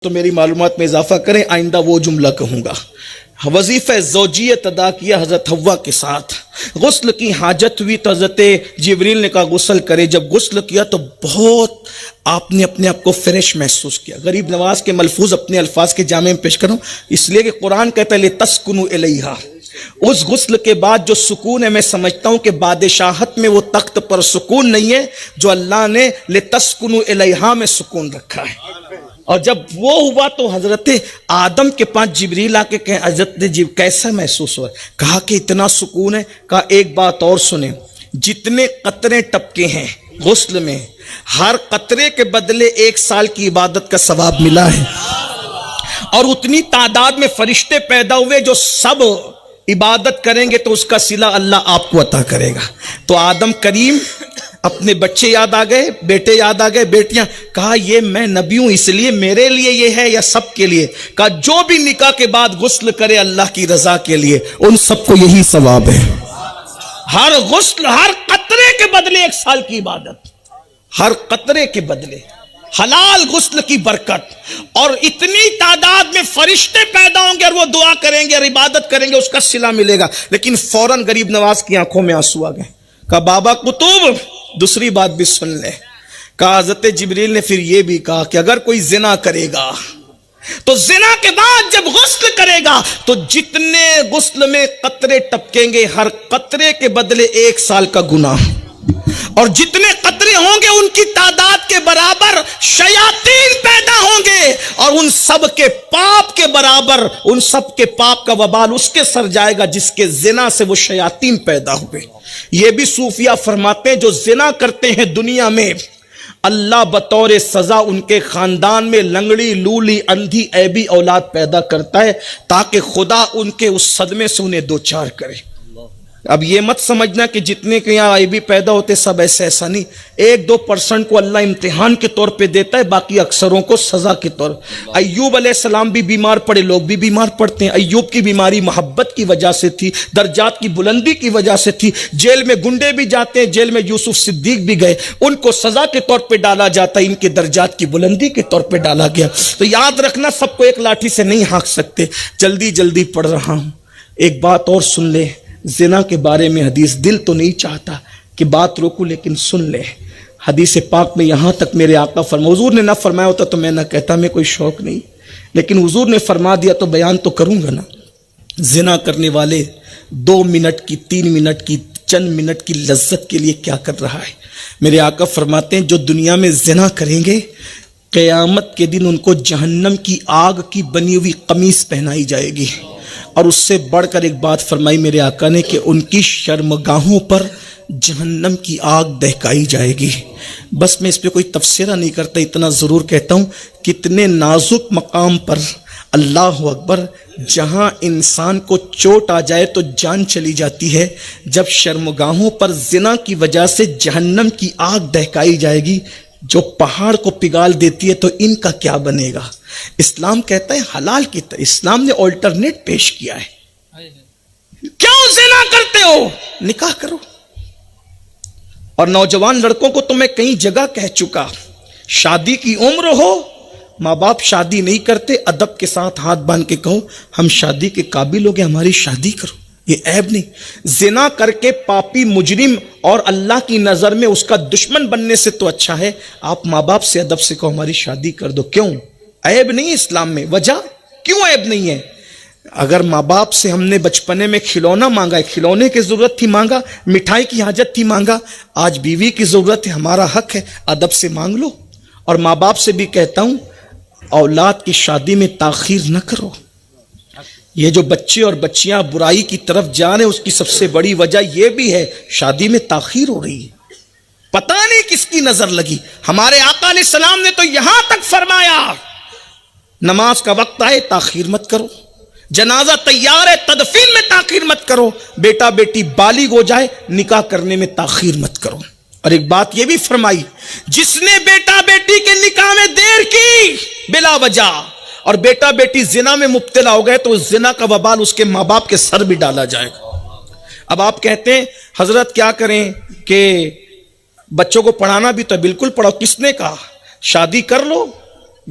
تو میری معلومات میں اضافہ کریں، آئندہ وہ جملہ کہوں گا۔ وظیفہ زوجیت ادا کیا حضرت حوا کے ساتھ، غسل کی حاجت ہوئی تو حضرت جبریل نے کہا غسل کرے۔ جب غسل کیا تو بہت آپ نے اپنے آپ کو فریش محسوس کیا۔ غریب نواز کے ملفوظ اپنے الفاظ کے جامع میں پیش کروں، اس لیے کہ قرآن کہتا ہے لِتَسْكُنُوا إِلَيْهَا۔ اس غسل کے بعد جو سکون ہے، میں سمجھتا ہوں کہ بادشاہت میں وہ تخت پر سکون نہیں ہے جو اللہ نے لِتَسْكُنُوا إِلَيْهَا میں سکون رکھا ہے۔ اور جب وہ ہوا تو حضرت آدم کے پاس جبریل آ کے کہیں حضرت کیسا محسوس ہوا؟ کہا کہ اتنا سکون ہے۔ کہا ایک بات اور سنیں، جتنے قطرے ٹپکے ہیں غسل میں، ہر قطرے کے بدلے 1 سال کی عبادت کا ثواب ملا ہے، اور اتنی تعداد میں فرشتے پیدا ہوئے جو سب عبادت کریں گے تو اس کا صلہ اللہ آپ کو عطا کرے گا۔ تو آدم کریم اپنے بچے یاد آ گئے، بیٹے یاد آ گئے، بیٹیاں۔ کہا یہ میں نبی ہوں اس لیے میرے لیے یہ ہے یا سب کے لیے؟ کہا جو بھی نکاح کے بعد غسل کرے اللہ کی رضا کے لیے ان سب کو یہی ثواب ہے۔ ہر غسل، ہر قطرے کے بدلے 1 سال کی عبادت، ہر قطرے کے بدلے حلال غسل کی برکت، اور اتنی تعداد میں فرشتے پیدا ہوں گے اور وہ دعا کریں گے اور عبادت کریں گے، اس کا صلہ ملے گا۔ لیکن فوراً غریب نواز کی آنکھوں میں آنسو آ گئے۔ کہا بابا قطب دوسری بات بھی سن لے۔ کہا حضرت جبریل نے پھر یہ بھی کہا کہ اگر کوئی زنا کرے گا تو زنا کے بعد جب غسل کرے گا تو جتنے غسل میں قطرے ٹپکیں گے ہر قطرے کے بدلے 1 سال کا گناہ، اور جتنے قطرے ہوں گے ان کی تعداد کے برابر شیاطین پیدا ہوں گے، اور ان سب کے پاپ کے برابر، ان سب کے پاپ کا وبال اس کے سر جائے گا جس کے زنا سے وہ شیاطین پیدا ہوئے۔ یہ بھی صوفیہ فرماتے ہیں جو زنا کرتے ہیں دنیا میں، اللہ بطور سزا ان کے خاندان میں لنگڑی، لولی، اندھی، عیبی اولاد پیدا کرتا ہے تاکہ خدا ان کے اس صدمے سے انہیں دوچار کرے۔ اب یہ مت سمجھنا کہ جتنے کے یہاں عیبی پیدا ہوتے سب ایسا نہیں، 1-2% کو اللہ امتحان کے طور پہ دیتا ہے، باقی اکثروں کو سزا کے طور۔ ایوب علیہ السلام بھی بیمار پڑے، لوگ بھی بیمار پڑتے ہیں۔ ایوب کی بیماری محبت کی وجہ سے تھی، درجات کی بلندی کی وجہ سے تھی۔ جیل میں گنڈے بھی جاتے ہیں، جیل میں یوسف صدیق بھی گئے، ان کو سزا کے طور پہ ڈالا جاتا ہے، ان کے درجات کی بلندی کے طور پہ ڈالا گیا۔ تو یاد رکھنا سب کو ایک لاٹھی سے نہیں ہانک سکتے۔ جلدی پڑھ رہا ہوں، ایک بات اور سن لے زنا کے بارے میں حدیث، دل تو نہیں چاہتا کہ بات روکوں لیکن سن لے۔ حدیث پاک میں یہاں تک میرے آقا حضور نے نہ فرمایا ہوتا تو میں نہ کہتا، میں کوئی شوق نہیں، لیکن حضور نے فرما دیا تو بیان تو کروں گا نا۔ زنا کرنے والے 2 منٹ کی، 3 منٹ کی، چند منٹ کی لذت کے لیے کیا کر رہا ہے؟ میرے آقا فرماتے ہیں جو دنیا میں زنا کریں گے قیامت کے دن ان کو جہنم کی آگ کی بنی ہوئی قمیص پہنائی جائے گی، اور اس سے بڑھ کر ایک بات فرمائی میرے آقا نے کہ ان کی شرمگاہوں پر جہنم کی آگ دہکائی جائے گی۔ بس میں اس پہ کوئی تفسیرہ نہیں کرتا، اتنا ضرور کہتا ہوں کتنے نازک مقام پر، اللہ اکبر، جہاں انسان کو چوٹ آ جائے تو جان چلی جاتی ہے، جب شرمگاہوں پر زنا کی وجہ سے جہنم کی آگ دہکائی جائے گی جو پہاڑ کو پگھال دیتی ہے، تو ان کا کیا بنے گا؟ اسلام کہتا ہے حلال کی طرح، اسلام نے آلٹرنیٹ پیش کیا ہے۔ کیوں زنا کرتے ہو؟ نکاح کرو۔ اور نوجوان لڑکوں کو تو میں کئی جگہ کہہ چکا، شادی کی عمر ہو، ماں باپ شادی نہیں کرتے، ادب کے ساتھ ہاتھ باندھ کے کہو ہم شادی کے قابل ہو گئے، ہماری شادی کرو، یہ عیب نہیں۔ زنا کر کے پاپی مجرم اور اللہ کی نظر میں اس کا دشمن بننے سے تو اچھا ہے آپ ماں باپ سے ادب سے کہو ہماری شادی کر دو۔ کیوں عیب نہیں ہے اسلام میں؟ وجہ کیوں عیب نہیں ہے؟ اگر ماں باپ سے ہم نے بچپنے میں کھلونا مانگا ہے، کھلونے کی ضرورت تھی مانگا، مٹھائی کی حاجت تھی مانگا، آج بیوی کی ضرورت ہے، ہمارا حق ہے، ادب سے مانگ لو۔ اور ماں باپ سے بھی کہتا ہوں اولاد کی شادی میں تاخیر نہ کرو۔ یہ جو بچے اور بچیاں برائی کی طرف جا رہے ہیں اس کی سب سے بڑی وجہ یہ بھی ہے شادی میں تاخیر ہو رہی ہے، پتہ نہیں کس کی نظر لگی۔ ہمارے آقا علیہ السلام نے تو یہاں تک فرمایا نماز کا وقت آئے تاخیر مت کرو، جنازہ تیار ہے تدفین میں تاخیر مت کرو، بیٹا بیٹی بالغ ہو جائے نکاح کرنے میں تاخیر مت کرو۔ اور ایک بات یہ بھی فرمائی جس نے بیٹا بیٹی کے نکاح میں دیر کی بلا وجہ اور بیٹا بیٹی زنا میں مبتلا ہو گئے تو اس زنا کا وبال اس کے ماں باپ کے سر بھی ڈالا جائے گا۔ اب آپ کہتے ہیں حضرت کیا کریں کہ بچوں کو پڑھانا بھی تو بالکل پڑھو، کس نے کہا؟ شادی کر لو،